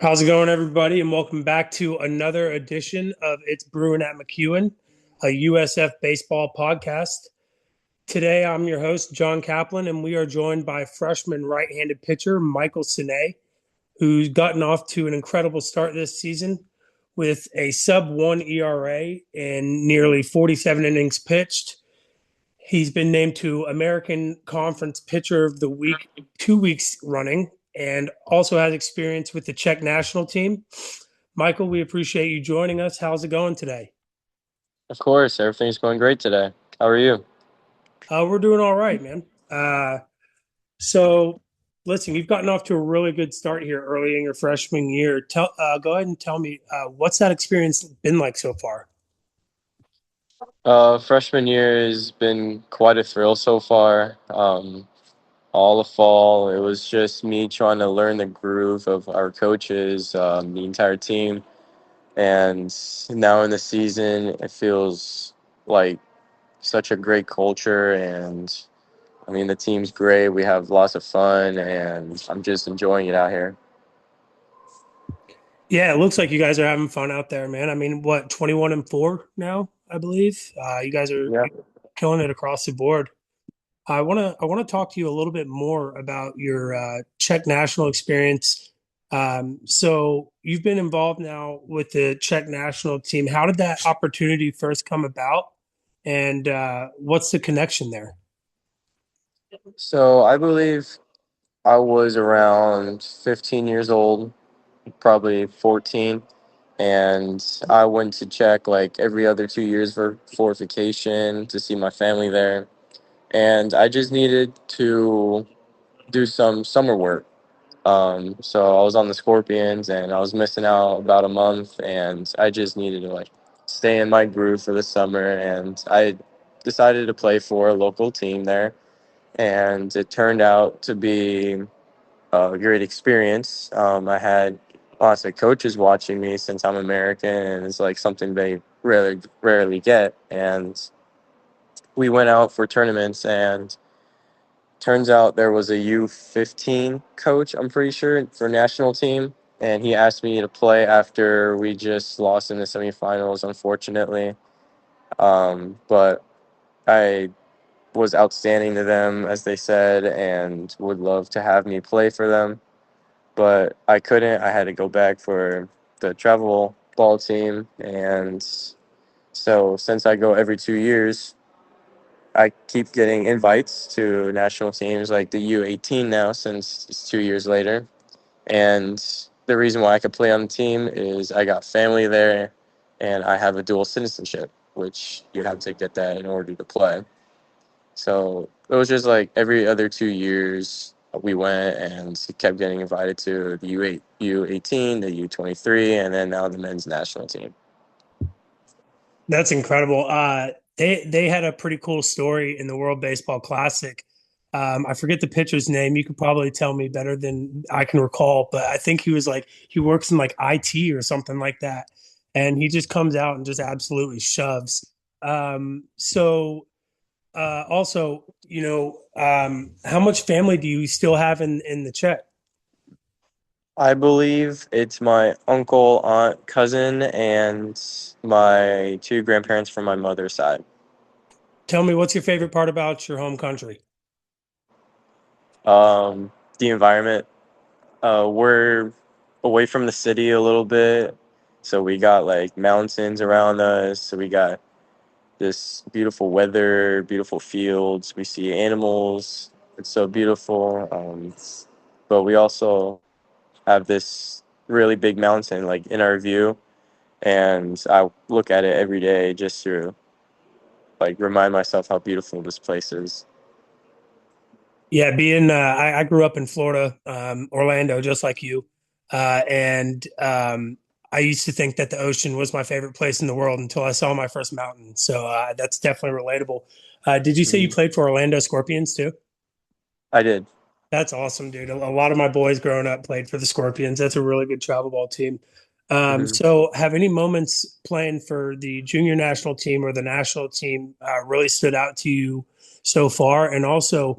How's it going, everybody? And welcome back to another edition of It's Brewing at McEwen, a USF baseball podcast. Today, I'm your host, John Kaplan, and we are joined by freshman right-handed pitcher Michael Senay, who's gotten off to an incredible start this season with a sub-1 ERA and nearly 47 innings pitched. He's been named to American Conference Pitcher of the Week 2 weeks running and also has experience with the Czech national team. Michael, we appreciate you joining us. How's it going today? Of course, everything's going great today. How are you? We're doing all right, man. So, listen, you've gotten off to a really good start here early in your freshman year. Go ahead and tell me what's that experience been like so far? Freshman year has been quite a thrill so far. All the fall, it was just me trying to learn the groove of our coaches, the entire team. And now in the season, it feels like such a great culture. And I mean, the team's great. We have lots of fun, and I'm just enjoying it out here. Yeah, it looks like you guys are having fun out there, man. I mean, what, 21-4 now, I believe. You guys are Yeah. killing it across the board. I want to talk to you a little bit more about your Czech national experience. So you've been involved now with the Czech national team. How did that opportunity first come about, and what's the connection there? So I believe I was around 15 years old, probably 14. And I went to Czech like every other 2 years for vacation to see my family there. And I just needed to do some summer work. So I was on the Scorpions and I was missing out about a month, and I just needed to like stay in my groove for the summer. And I decided to play for a local team there, and it turned out to be a great experience. I had lots of coaches watching me since I'm American, and it's like something they rarely get. And we went out for tournaments, and turns out there was a U15 coach, I'm pretty sure, for national team, and he asked me to play after we just lost in the semifinals, unfortunately. But I was outstanding to them, as they said, and would love to have me play for them, but I couldn't. I had to go back for the travel ball team. And so since I go every 2 years, I keep getting invites to national teams like the U18 now, since it's 2 years later. And the reason why I could play on the team is I got family there, and I have a dual citizenship, which you have to get that in order to play. So it was just like every other 2 years we went and kept getting invited to the U8, U18, the U23, and then now the men's national team. That's incredible. They had a pretty cool story in the World Baseball Classic. I forget the pitcher's name. You could probably tell me better than I can recall, but I think he was like he works in like IT or something like that, and he just comes out and just absolutely shoves. Also, how much family do you still have in the Czech? I believe it's my uncle, aunt, cousin, and my two grandparents from my mother's side. Tell me what's your favorite part about your home country? The environment. We're away from the city a little bit, so we got like mountains around us. So we got this beautiful weather, beautiful fields. We see animals. It's so beautiful. But we also have this really big mountain like in our view, and I look at it every day just to like remind myself how beautiful this place is. Yeah, I grew up in Florida, Orlando, just like you, and I used to think that the ocean was my favorite place in the world until I saw my first mountain. So that's definitely relatable. Did you say you Mhm. played for Orlando Scorpions too? I did. That's awesome, dude. A lot of my boys growing up played for the Scorpions. That's a really good travel ball team. Hmm. So, have any moments playing for the junior national team or the national team really stood out to you so far? And also,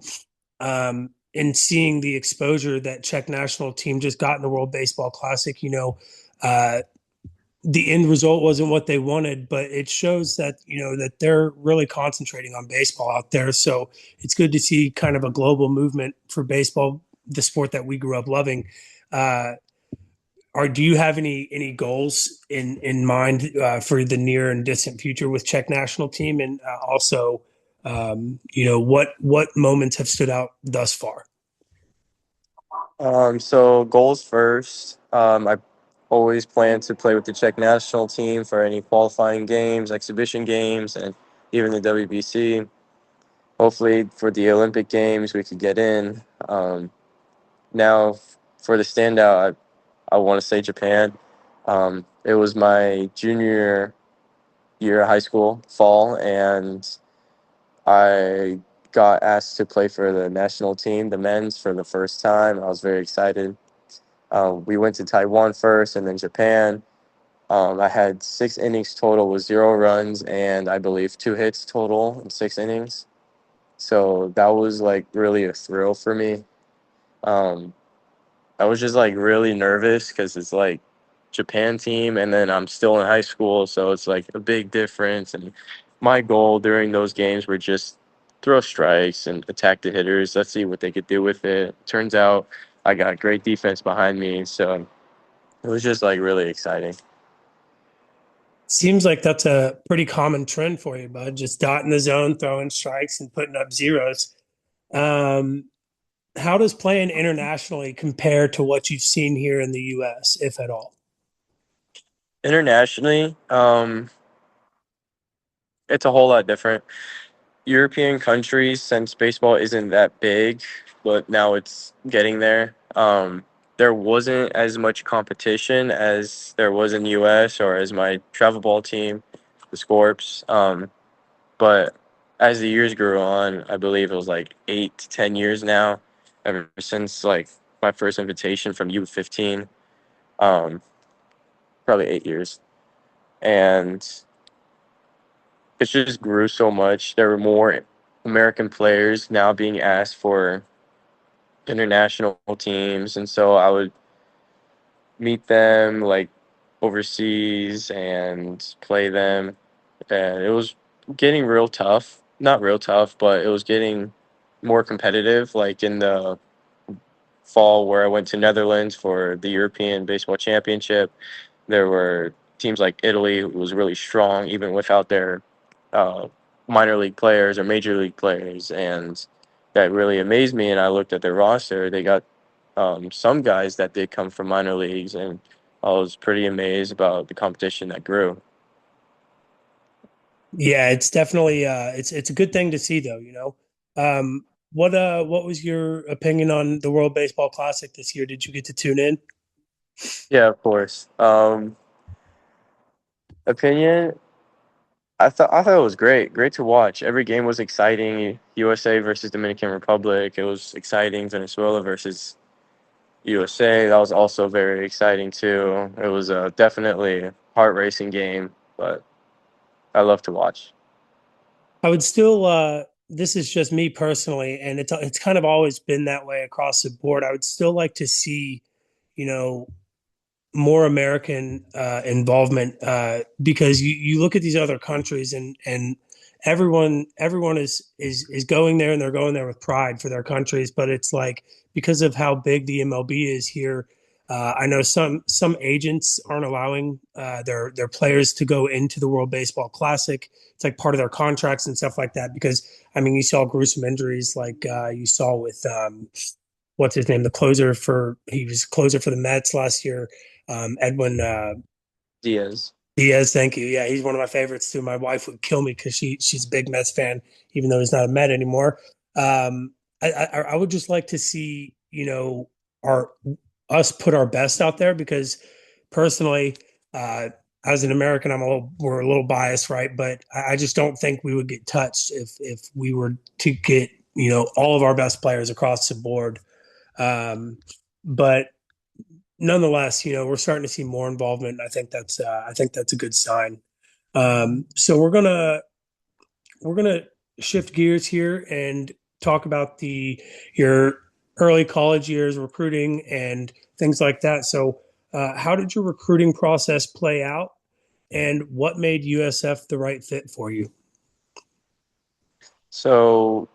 in seeing the exposure that Czech national team just got in the World Baseball Classic, uh, the end result wasn't what they wanted, but it shows that that they're really concentrating on baseball out there. So it's good to see kind of a global movement for baseball, the sport that we grew up loving. Uh, or do you have any goals in mind for the near and distant future with Czech national team, and also, what moments have stood out thus far? So goals first. I always plan to play with the Czech national team for any qualifying games, exhibition games, and even the WBC. Hopefully, for the Olympic Games, we could get in. Now, for the standout, I want to say Japan. It was my junior year of high school, fall, and I got asked to play for the national team, the men's, for the first time. I was very excited. We went to Taiwan first and then Japan. I had 6 innings total with 0 runs and I believe 2 hits total in 6 innings. So that was like really a thrill for me. Um, I was just like really nervous because it's like Japan team, and then I'm still in high school, so it's like a big difference. And my goal during those games were just throw strikes and attack the hitters. Let's see what they could do with it. Turns out I got great defense behind me, so it was just like really exciting. Seems like that's a pretty common trend for you, bud. Just dot in the zone, throwing strikes, and putting up zeros. Um, how does playing internationally compare to what you've seen here in the U.S., if at all? Internationally, it's a whole lot different. European countries, since baseball isn't that big, but now it's getting there. There wasn't as much competition as there was in the U.S. or as my travel ball team, the Scorps. But as the years grew on, I believe it was like 8 to 10 years now, ever since like my first invitation from U15, um, probably 8 years, and it just grew so much. There were more American players now being asked for international teams, and so I would meet them like overseas and play them, and it was getting real tough. Not real tough, but it was getting more competitive. Like in the fall, where I went to Netherlands for the European Baseball Championship, there were teams like Italy, who was really strong even without their uh, minor league players or major league players, and that really amazed me. And I looked at their roster; they got some guys that did come from minor leagues, and I was pretty amazed about the competition that grew. Yeah, it's definitely it's a good thing to see though, you know. What was your opinion on the World Baseball Classic this year? Did you get to tune in? Yeah, of course. Opinion. I thought it was great. Great to watch. Every game was exciting. USA versus Dominican Republic. It was exciting. Venezuela versus USA. That was also very exciting too. It was definitely a heart racing game, but I love to watch. I would still this is just me personally, and it's kind of always been that way across the board. I would still like to see, you know, more American involvement because you look at these other countries and everyone is going there and they're going there with pride for their countries, but it's like because of how big the MLB is here. I know some agents aren't allowing their players to go into the World Baseball Classic. It's like part of their contracts and stuff like that. Because I mean, you saw gruesome injuries like you saw with what's his name, the closer for he was closer for the Mets last year, Edwin Diaz. Diaz. Thank you. Yeah, he's one of my favorites too. My wife would kill me because she's a big Mets fan, even though he's not a Met anymore. I would just like to see our us put our best out there because personally, uh, as an American, we're a little biased, right? But I just don't think we would get touched if we were to get all of our best players across the board. But nonetheless, we're starting to see more involvement. And I think that's a good sign. So we're gonna shift gears here and talk about the your early college years, recruiting and things like that. So, how did your recruiting process play out, and what made USF the right fit for you? So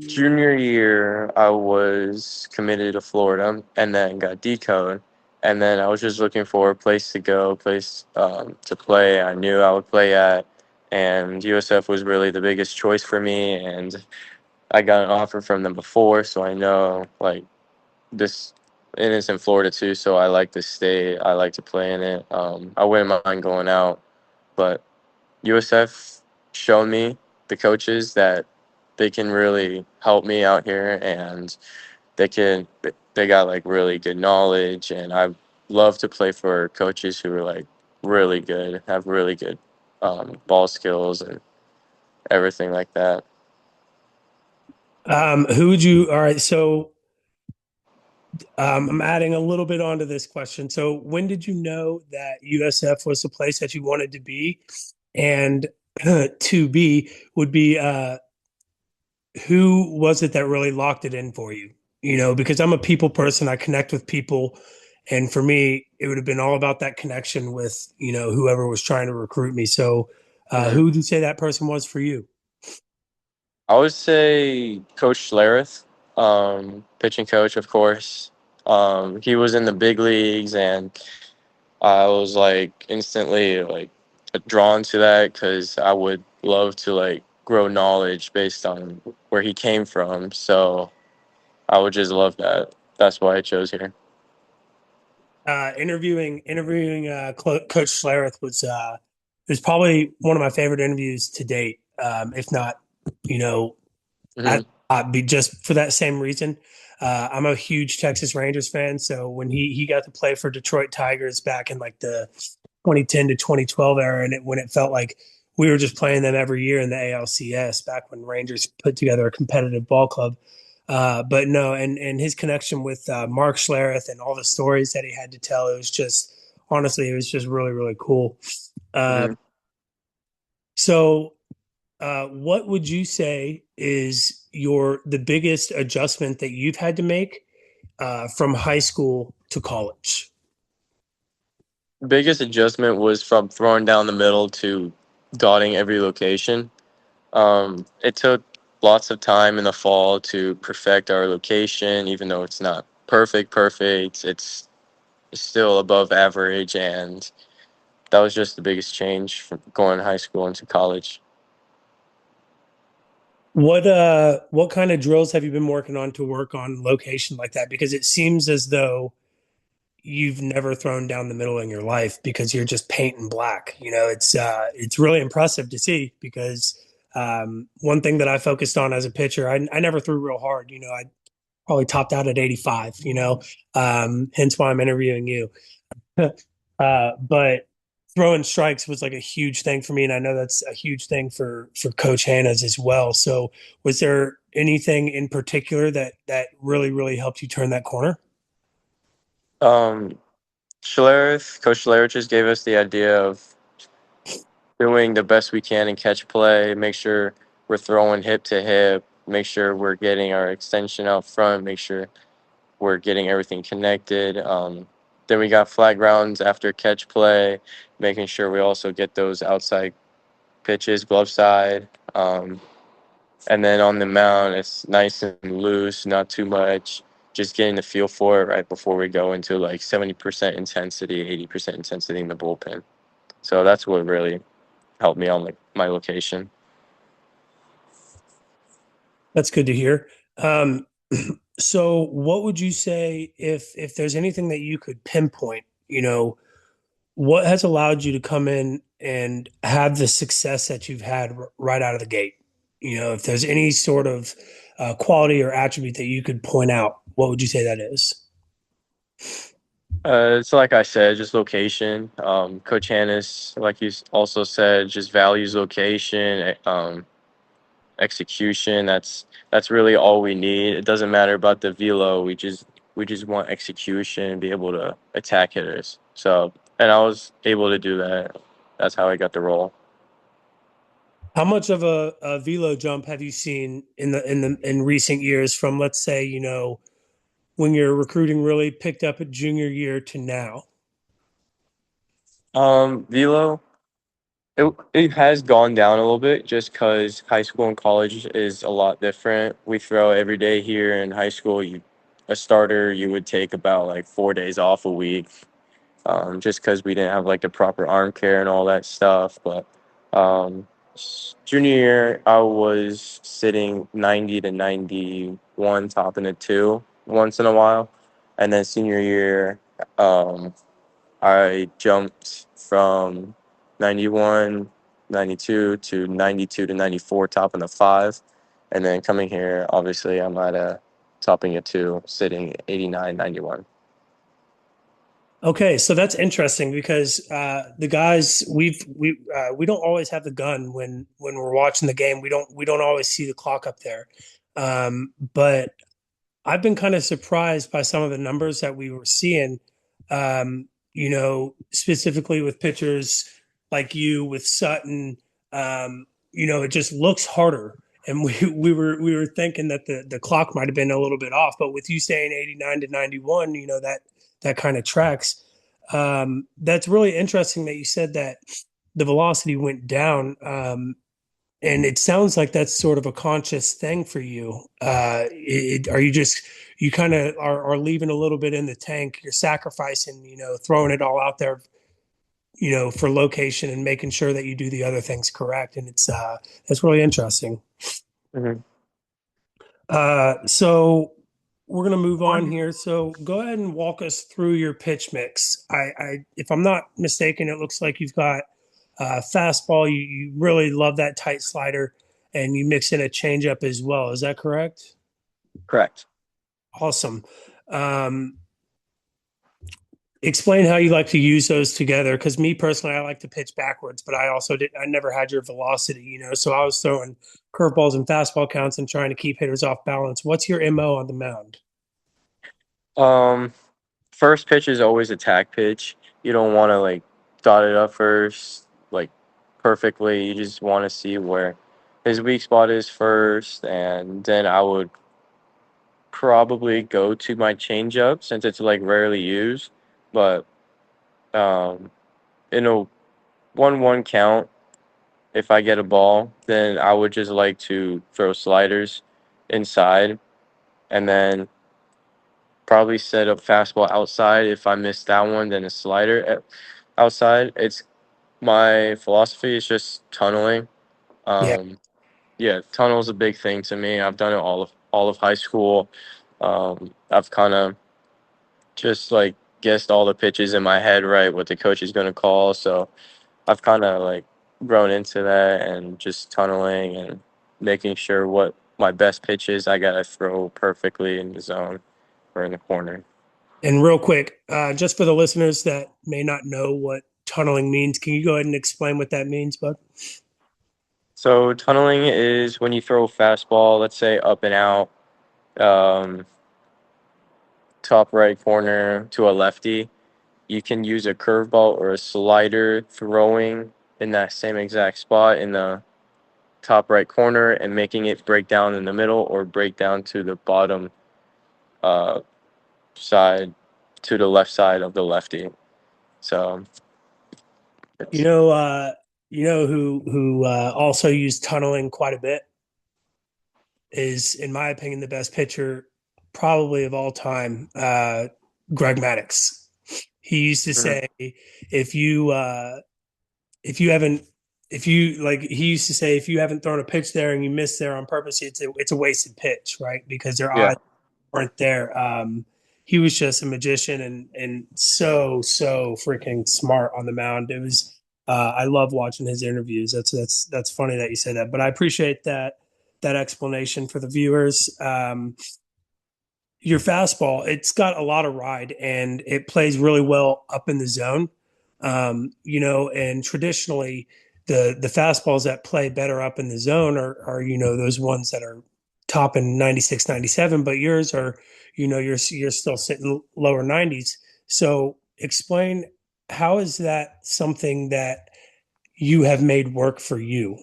junior year, I was committed to Florida and then got decode. And then I was just looking for a place to go, place to play. I knew I would play at, and USF was really the biggest choice for me. And I got an offer from them before, so I know like this. And it's in Florida too, so I like the state. I like to play in it. I wouldn't mind going out, but USF showed me, the coaches, that they can really help me out here, and they can they got like really good knowledge, and I love to play for coaches who are like really good, have really good ball skills and everything like that. Who would you? All right, so I'm adding a little bit onto this question. So, when did you know that USF was the place that you wanted to be? And to be would be who was it that really locked it in for you? You know, because I'm a people person, I connect with people. And for me, it would have been all about that connection with, whoever was trying to recruit me. So, Mhm. who would you say that person was for you? I would say Coach Schlereth, pitching coach, of course. He was in the big leagues, and I was like instantly like drawn to that because I would love to like grow knowledge based on where he came from. So I would just love that. That's why I chose here. Interviewing Coach Schlereth was probably one of my favorite interviews to date. If not, you know, I Hmm. I'd be just for that same reason. I'm a huge Texas Rangers fan, so when he got to play for Detroit Tigers back in like the 2010 to 2012 era, and when it felt like we were just playing them every year in the ALCS back when Rangers put together a competitive ball club. But no, and his connection with Mark Schlereth and all the stories that he had to tell, it was just honestly, it was just really really cool. Uh, Hmm. so what would you say is the biggest adjustment that you've had to make from high school to college? Biggest adjustment was from throwing down the middle to dotting every location. It took lots of time in the fall to perfect our location, even though it's not perfect. It's still above average, and that was just the biggest change from going high school into college. What kind of drills have you been working on to work on location like that? Because it seems as though you've never thrown down the middle in your life because you're just painting black. It's really impressive to see because one thing that I focused on as a pitcher, I never threw real hard. I probably topped out at 85. Hence why I'm interviewing you. But throwing strikes was like a huge thing for me, and I know that's a huge thing for Coach Hannah's as well. So, was there anything in particular that really really helped you turn that corner? Um, Coach Schlereth just gave us the idea of doing the best we can in catch play, make sure we're throwing hip to hip, make sure we're getting our extension out front, make sure we're getting everything connected. Then we got flag rounds after catch play, making sure we also get those outside pitches, glove side. And then on the mound, it's nice and loose, not too much. Just getting the feel for it right before we go into like 70% intensity, 80% intensity in the bullpen. So that's what really helped me on like my location. That's good to hear. Um, so, what would you say if there's anything that you could pinpoint? What has allowed you to come in and have the success that you've had right out of the gate? If there's any sort of quality or attribute that you could point out, what would you say that is? It's like I said, just location. Coach Hannes, like you also said, just values location, execution. That's really all we need. It doesn't matter about the velo. We just want execution and be able to attack hitters. So, and I was able to do that. That's how I got the role. How much of a velo jump have you seen in recent years from, let's say, when your recruiting really picked up at junior year to now? Velo, it has gone down a little bit just because high school and college is a lot different. We throw every day here in high school. A starter, you would take about like 4 days off a week, just because we didn't have like the proper arm care and all that stuff. But junior year, I was sitting 90 to 91, topping a two once in a while, and then senior year, um, I jumped from 91, 92 to 92 to 94, topping a five. And then coming here, obviously, I'm at a topping a two, sitting 89, 91. Okay, so that's interesting because the guys we don't always have the gun when we're watching the game. We don't always see the clock up there, but I've been kind of surprised by some of the numbers that we were seeing. Specifically with pitchers like you, with Sutton. It just looks harder, and we were thinking that the clock might have been a little bit off, but with you saying 89 to 91, that kind of tracks. That's really interesting that you said that the velocity went down. And it sounds like that's sort of a conscious thing for you. Are you just you kind of are leaving a little bit in the tank? You're sacrificing, throwing it all out there, for location and making sure that you do the other things correct. And that's really interesting. Mm-hmm. So we're gonna move on here. So go ahead and walk us through your pitch mix. If I'm not mistaken, it looks like you've got fastball. You really love that tight slider, and you mix in a changeup as well. Is that correct? Correct. Awesome. Um, Explain how you like to use those together. Because me personally, I like to pitch backwards, but I never had your velocity, so I was throwing curveballs and fastball counts and trying to keep hitters off balance. What's your MO on the mound? Um, First pitch is always attack pitch. You don't want to like dot it up first, like perfectly. You just want to see where his weak spot is first, and then I would probably go to my changeup since it's like rarely used. But um, in a 1-1 count, if I get a ball, then I would just like to throw sliders inside and then probably set up fastball outside. If I miss that one, then a slider outside. It's my philosophy is just tunneling. Yeah. Um, yeah, tunnel is a big thing to me. I've done it all of high school. I've kind of just like guessed all the pitches in my head right what the coach is going to call. So I've kind of like grown into that and just tunneling and making sure what my best pitch is. I got to throw perfectly in the zone or in the corner. And real quick, just for the listeners that may not know what tunneling means, can you go ahead and explain what that means, bud? So tunneling is when you throw a fastball, let's say up and out, um, top right corner to a lefty. You can use a curveball or a slider throwing in that same exact spot in the top right corner and making it break down in the middle or break down to the bottom uh, side, to the left side of the lefty. So You it's know, uh, who also used tunneling quite a bit is, in my opinion, the best pitcher probably of all time, Greg Maddux. He used to mhm. say, if you if you haven't if you like he used to say if you haven't thrown a pitch there and you miss there on purpose, it's a wasted pitch, right? Because their Yeah. odds weren't there. He was just a magician and so freaking smart on the mound. It was I love watching his interviews. That's funny that you say that, but I appreciate that explanation for the viewers. Your fastball, it's got a lot of ride and it plays really well up in the zone. And traditionally the fastballs that play better up in the zone are those ones that are top in 96, 97, but yours are, you're still sitting lower 90s. So explain, how is that something that you have made work for you?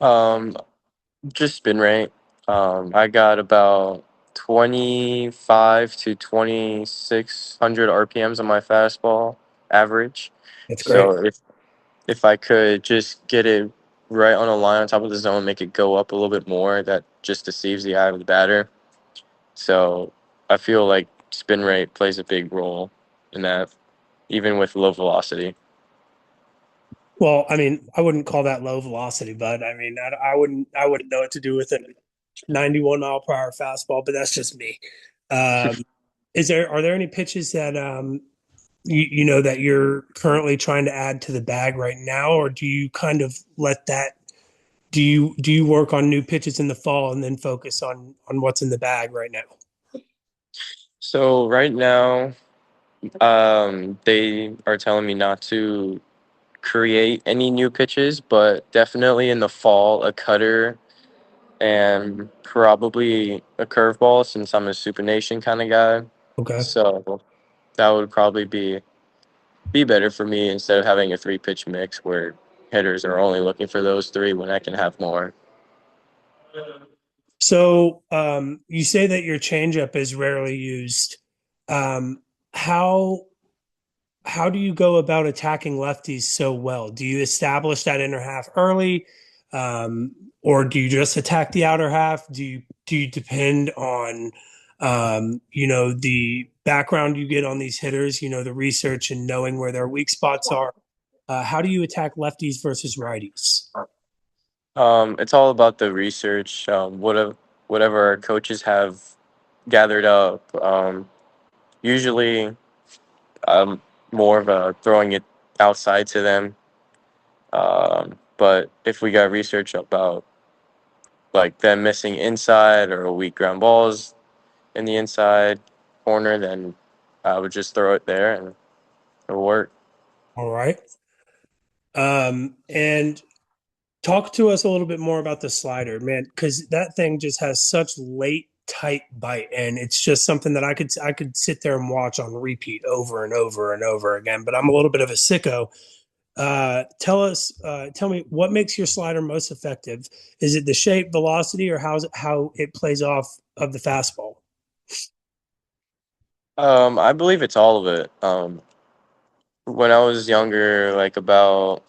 Um, just spin rate. I got about 25 to 2600 RPMs on my fastball average. That's great. So if I could just get it right on a line on top of the zone, make it go up a little bit more, that just deceives the eye of the batter. So I feel like spin rate plays a big role in that, even with low velocity. Well, I mean, I wouldn't call that low velocity, but I mean, I wouldn't know what to do with a 91 mile per hour fastball, but that's just me. Um, are there any pitches that you know that you're currently trying to add to the bag right now, or do you kind of let that? Do you work on new pitches in the fall and then focus on what's in the bag right now? So right now, they are telling me not to create any new pitches, but definitely in the fall, a cutter and probably a curveball since I'm a supination kind of guy. Okay. So that would probably be better for me instead of having a three pitch mix where hitters are only looking for those three when I can have more. So you say that your changeup is rarely used. Um, how how do you go about attacking lefties so well? Do you establish that inner half early, um, or do you just attack the outer half? Do you depend on you know the background you get on these hitters? You know the research and knowing where their weak spots are. How do you attack lefties versus righties? It's all about the research. Whatever our coaches have gathered up. Usually, I'm more of a throwing it outside to them. But if we got research about like them missing inside or weak ground balls in the inside corner, then I would just throw it there and it'll work. All right. And talk to us a little bit more about the slider, man, because that thing just has such late tight bite, and it's just something that I could sit there and watch on repeat over and over and over again. But I'm a little bit of a sicko. Tell me what makes your slider most effective? Is it the shape, velocity, or how it plays off of the fastball? I believe it's all of it. When I was younger, like about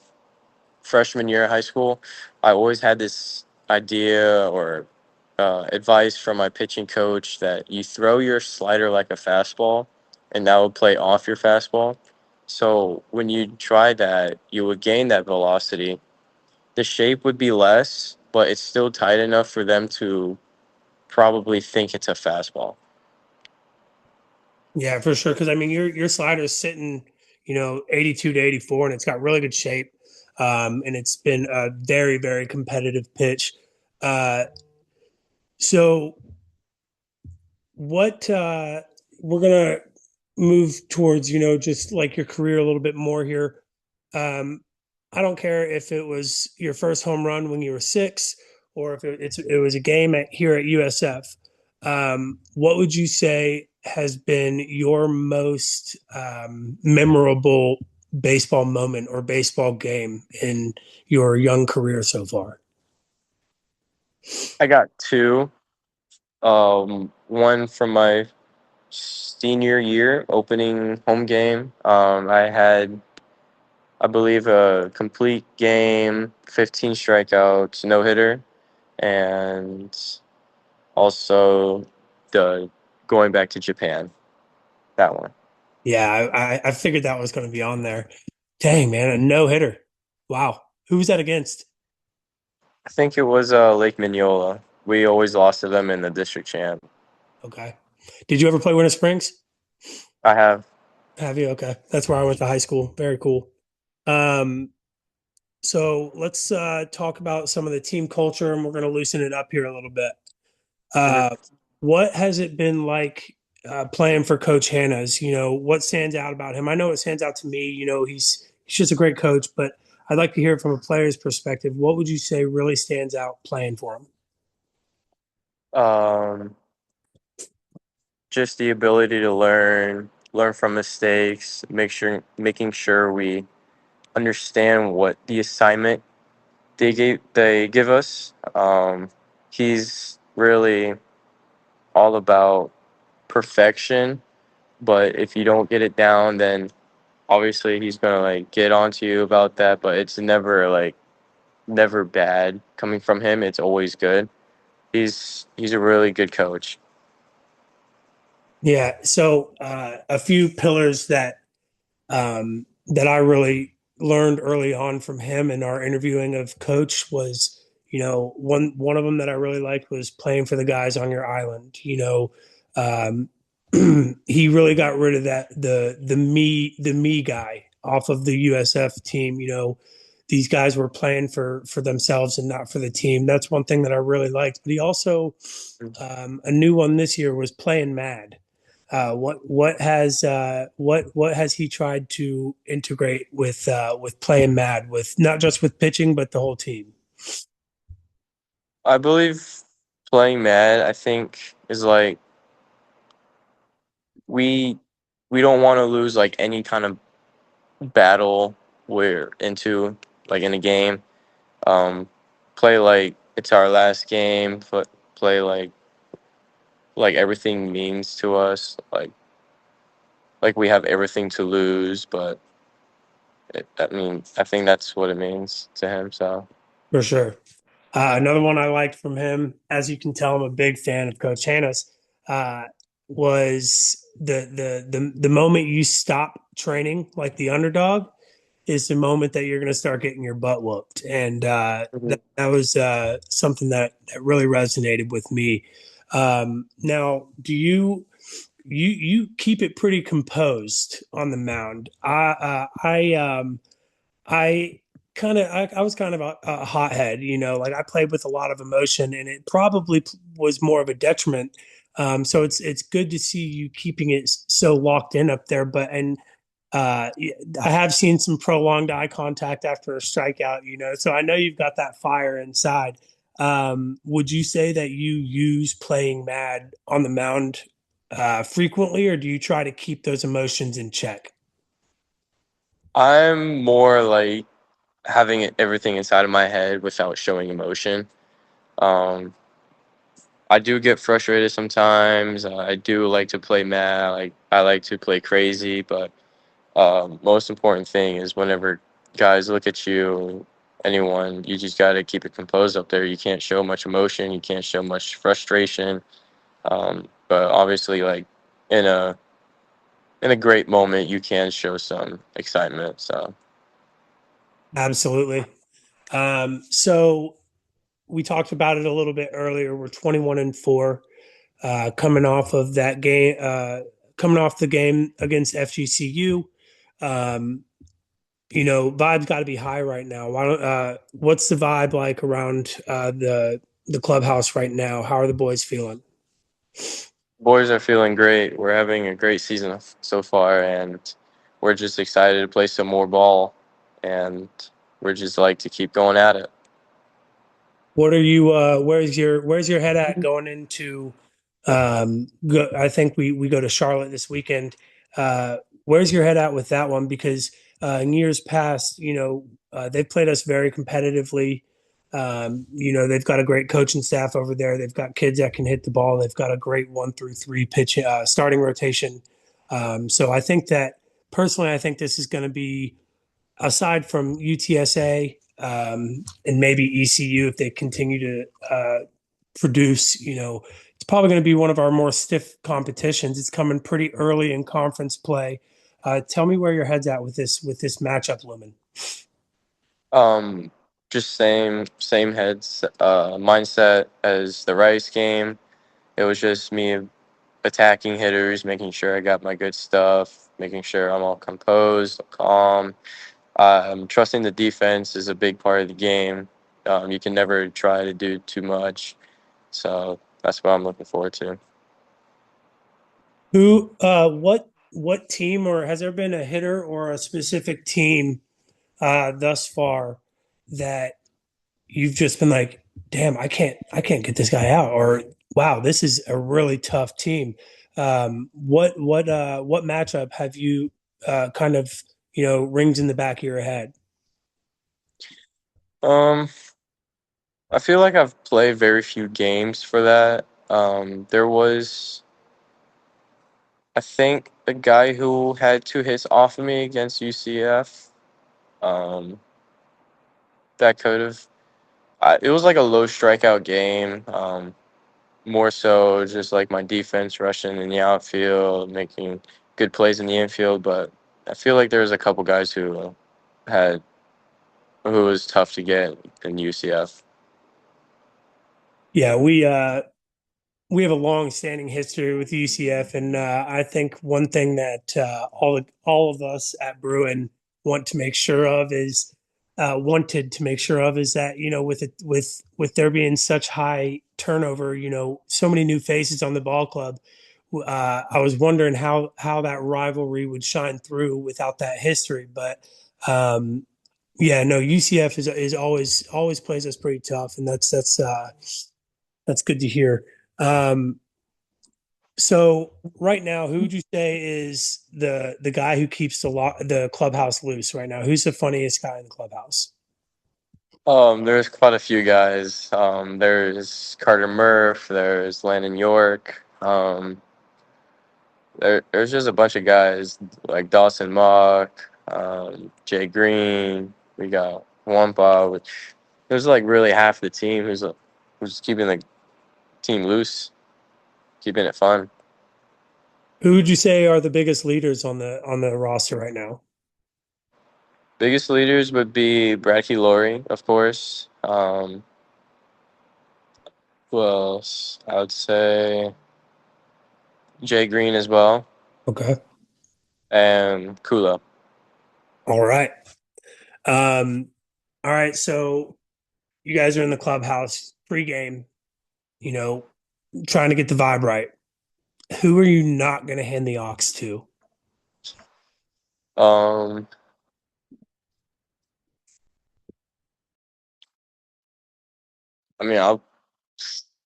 freshman year of high school, I always had this idea or advice from my pitching coach that you throw your slider like a fastball, and that would play off your fastball. So when you try that, you would gain that velocity. The shape would be less, but it's still tight enough for them to probably think it's a fastball. Yeah, for sure. Because I mean, your slider is sitting, you know, 82 to 84, and it's got really good shape. And it's been a very, very competitive pitch. Uh, so what we're gonna move towards, you know, just like your career a little bit more here. Um, I don't care if it was your first home run when you were six, or if it was a game here at USF. What would you say has been your most memorable baseball moment or baseball game in your young career so far? I got two. One from my senior year opening home game. I had, I believe, a complete game, 15 strikeouts, no hitter, and also the going back to Japan. That one. Yeah, I figured that was going to be on there. Dang, man, a no hitter. Wow. Who was that against? I think it was Lake Mignola. We always lost to them in the district champ. Okay. Did you ever play Winter Springs? I have. Have you? Okay. That's where I went to high school. Very cool. Um, so let's talk about some of the team culture, and we're going to loosen it up here a little bit. Mhm. Uh, what has it been like playing for Coach Hanna's? You know, what stands out about him? I know it stands out to me. You know, he's just a great coach, but I'd like to hear it from a player's perspective. What would you say really stands out playing for him? Um, just the ability to learn from mistakes, making sure we understand what the assignment they give us. He's really all about perfection, but if you don't get it down, then obviously he's gonna like get onto you about that. But it's never bad coming from him. It's always good. He's a really good coach. Yeah. So a few pillars that I really learned early on from him in our interviewing of coach was, one of them that I really liked was playing for the guys on your island. Um, he really got rid of that the me guy off of the USF team. These guys were playing for themselves and not for the team. That's one thing that I really liked. But he also a new one this year was playing mad. What has he tried to integrate with playing mad, with not just with pitching but the whole team? I believe playing mad, I think, is like we we don't want to lose like any kind of battle we're into, like in a game. Um, Play like it's our last game. Play like everything means to us. Like we have everything to lose, but I think that's what it means to him. So For sure. Another one I liked from him, as you can tell, I'm a big fan of Coach Hannes. Uh, was the moment you stop training like the underdog is the moment that you're going to start getting your butt whooped, and mhm. that was something that really resonated with me. Now, do you keep it pretty composed on the mound? I I was kind of a hothead, like I played with a lot of emotion, and it probably was more of a detriment. So it's good to see you keeping it so locked in up there. But and I have seen some prolonged eye contact after a strikeout, so I know you've got that fire inside. Would you say that you use playing mad on the mound frequently, or do you try to keep those emotions in check? I'm more like having everything inside of my head without showing emotion. Um, I do get frustrated sometimes. I do like to play mad. Like I like to play crazy, but most important thing is whenever guys look at you, anyone, you just got to keep it composed up there. You can't show much emotion. You can't show much frustration. But obviously, like in a in a great moment, you can show some excitement. So Absolutely. So we talked about it a little bit earlier. We're 21-4, coming off of that game, coming off the game against FGCU. Um, vibe's got to be high right now. What's the vibe like around the clubhouse right now? How are the boys feeling? boys are feeling great. We're having a great season so far, and we're just excited to play some more ball, and we're just like to keep going at it. What are you? Where's your head at going into? I think we go to Charlotte this weekend. Where's your head at with that one? Because in years past, they've played us very competitively. They've got a great coaching staff over there. They've got kids that can hit the ball. They've got a great 1 through 3 pitch starting rotation. So I think that personally, I think this is going to be, aside from UTSA and maybe ECU, if they continue to produce, it's probably going to be one of our more stiff competitions. It's coming pretty early in conference play. Tell me where your head's at with this matchup looming. Um, just same heads mindset as the Rice game. It was just me attacking hitters, making sure I got my good stuff, making sure I'm all composed, calm. Trusting the defense is a big part of the game. You can never try to do too much, so that's what I'm looking forward to. What team, or has there been a hitter or a specific team thus far that you've just been like, damn, I can't get this guy out, or wow, this is a really tough team. What matchup have you kind of rings in the back of your head? I feel like I've played very few games for that. There was, I think, a guy who had 2 hits off of me against UCF. Um, that could have. It was like a low strikeout game. More so just like my defense rushing in the outfield, making good plays in the infield. But I feel like there was a couple guys had who was tough to get in UCF. Yeah, we have a long-standing history with UCF, and I think one thing that all of us at Bruin wanted to make sure of is that with there being such high turnover, so many new faces on the ball club. I was wondering how that rivalry would shine through without that history, but yeah, no, UCF is always plays us pretty tough, and that's good to hear. Um, so right now, who would you say is the guy who keeps the clubhouse loose right now? Who's the funniest guy in the clubhouse? There's quite a few guys. There's Carter Murph. There's Landon York. There's just a bunch of guys like Dawson Mock, Jay Green. We got Wampa, which there's like really half the team who's keeping the team loose, keeping it fun. Who would you say are the biggest leaders on the roster right now? Biggest leaders would be Brad Laurie, of course. Who else? I would say Jay Green as well, Okay. and Kula. All right. Um, all right. So you guys are in the clubhouse pregame, you know, trying to get the vibe right. Who are you not going to hand the aux to? Um, I mean, I'll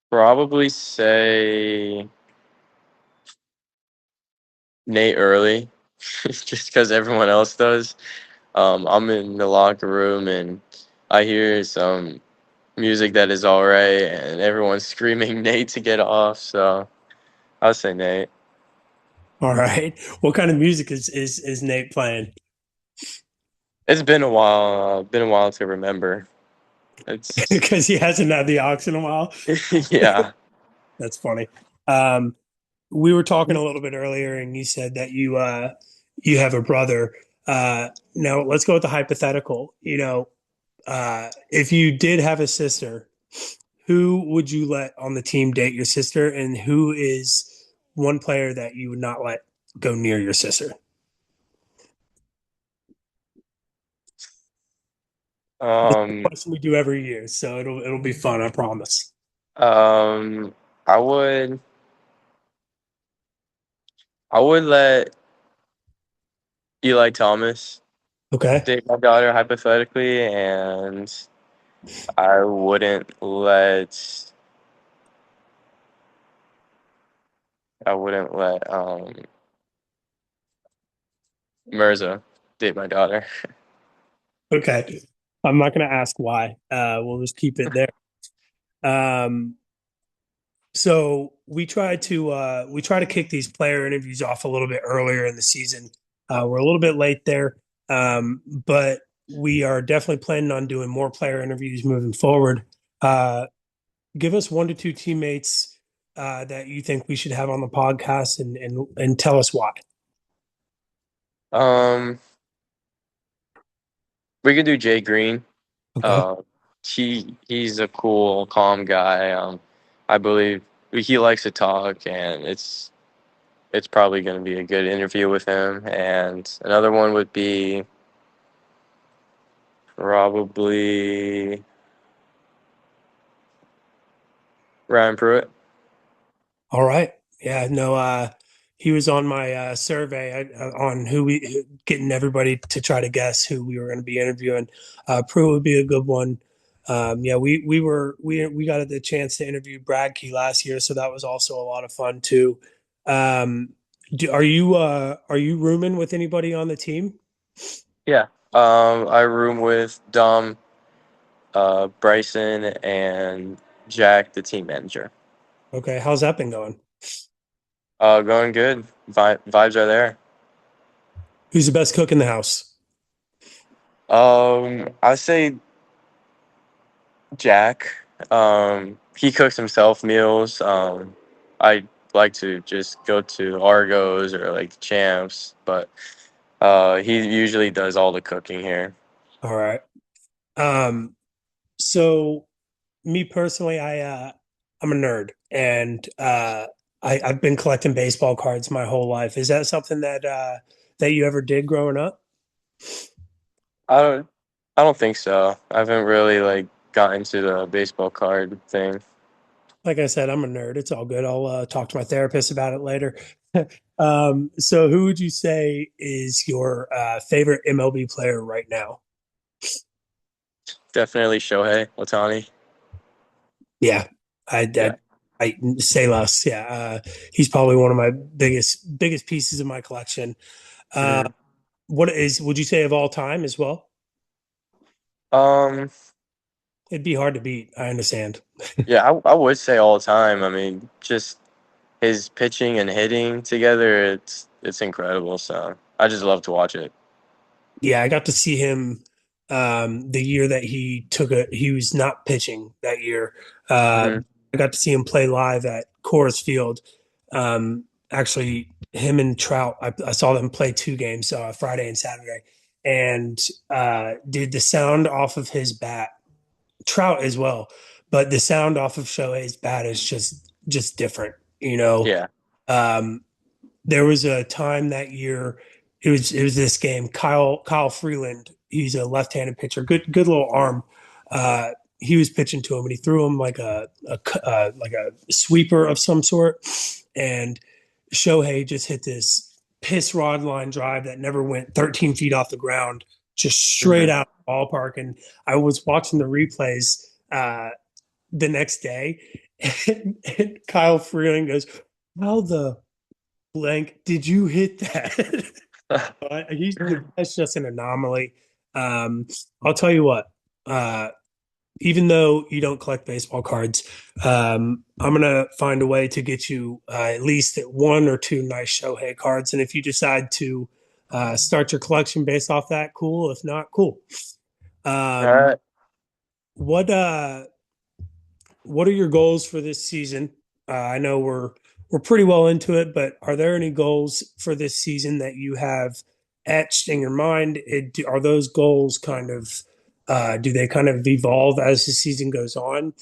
probably say Nate Early, just because everyone else does. I'm in the locker room and I hear some music that is all right, and everyone's screaming Nate to get off. So I'll say Nate. All right. What kind of music is Nate playing? It's been a while. Been a while to remember. It's Because he hasn't had the aux in a while. yeah. That's funny. Um, we were talking a little bit earlier, and you said that you have a brother. Now let's go with the hypothetical. If you did have a sister, who would you let on the team date your sister, and who is one player that you would not let go near your sister? Um. Question we do every year, so it'll be fun. I promise. Um. I would. I would let Eli Thomas Okay. date my daughter hypothetically, and I wouldn't let. I wouldn't let Mirza date my daughter. Okay. I'm not going to ask why. We'll just keep it there. Um, so we try to kick these player interviews off a little bit earlier in the season. We're a little bit late there, but we are definitely planning on doing more player interviews moving forward. Uh, Give us one to two teammates that you think we should have on the podcast, and tell us why. Um. We could do Jay Green. Okay. Uh, he's a cool, calm guy. I believe he likes to talk, and it's probably going to be a good interview with him. And another one would be probably Ryan Pruitt. All right. Yeah, no, he was on my survey on getting everybody to try to guess who we were going to be interviewing. Prue would be a good one. Yeah, we got the chance to interview Brad Key last year, so that was also a lot of fun too. Um, are you rooming with anybody on the team? Yeah. I room with Dom Bryson, and Jack, the team manager. Okay, how's that been going? Going good. Vibes are there. Who's the best cook in the house? I say Jack. He cooks himself meals. I like to just go to Argos or like Champs, but he usually does all the cooking here. All right. Um, so me personally, I'm a nerd, and I've been collecting baseball cards my whole life. Is that something that you ever did growing up? I don't. I don't think so. I haven't really like got into the baseball card thing. Like I said, I'm a nerd. It's all good. I'll talk to my therapist about it later. So who would you say is your favorite MLB player right now? Definitely Shohei Ohtani. Yeah, Yeah. I say less. Yeah, he's probably one of my biggest pieces of my collection. Uh, hmm what is would you say of all time as well? Um. It'd be hard to beat. I understand. Yeah, I would say all time. I mean, just his pitching and hitting together, it's incredible. So I just love to watch it. Yeah, I got to see him the year that he was not pitching that year. hmm I got to see him play live at Coors Field. Actually, him and Trout, I saw them play two games, Friday and Saturday, and dude, the sound off of his bat, Trout as well, but the sound off of Shohei's bat is just different, you know. Yeah. Um, there was a time that year. It was this game. Kyle Freeland. He's a left-handed pitcher. Good little arm. He was pitching to him, and he threw him like a sweeper of some sort. And Shohei just hit this piss rod line drive that never went 13 feet off the ground, just straight hmm out of the ballpark. And I was watching the replays the next day, and Kyle Freeland goes, "How the blank did you hit that?" That's just an anomaly. Um, I'll tell you what. Uh, Even though you don't collect baseball cards, I'm gonna find a way to get you at least one or two nice Shohei cards. And if you decide to start your collection based off that, cool. If not, cool. All Um, right. what what are your goals for this season? I know we're pretty well into it, but are there any goals for this season that you have etched in your mind? Are those goals kind of do they kind of evolve as the season goes on?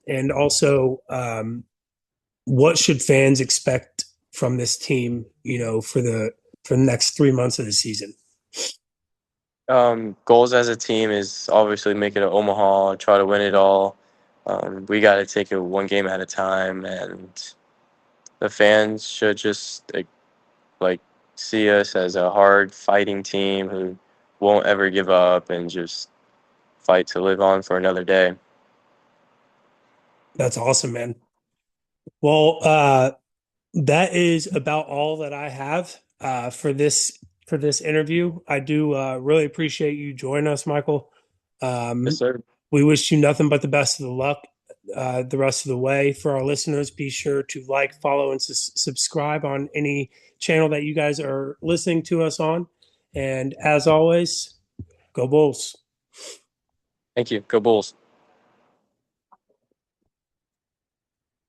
And also, what should fans expect from this team? You know, for the next 3 months of the season. Goals as a team is obviously make it to Omaha, try to win it all. We got to take it one game at a time, and the fans should just like see us as a hard fighting team who won't ever give up and just fight to live on for another day. That's awesome, man. Well, that is about all that I have for this interview. I do really appreciate you joining us, Michael. Yes, Um, sir. we wish you nothing but the best of the luck the rest of the way. For our listeners, be sure to like, follow, and subscribe on any channel that you guys are listening to us on. And as always, go Bulls. Thank you. Go Bulls.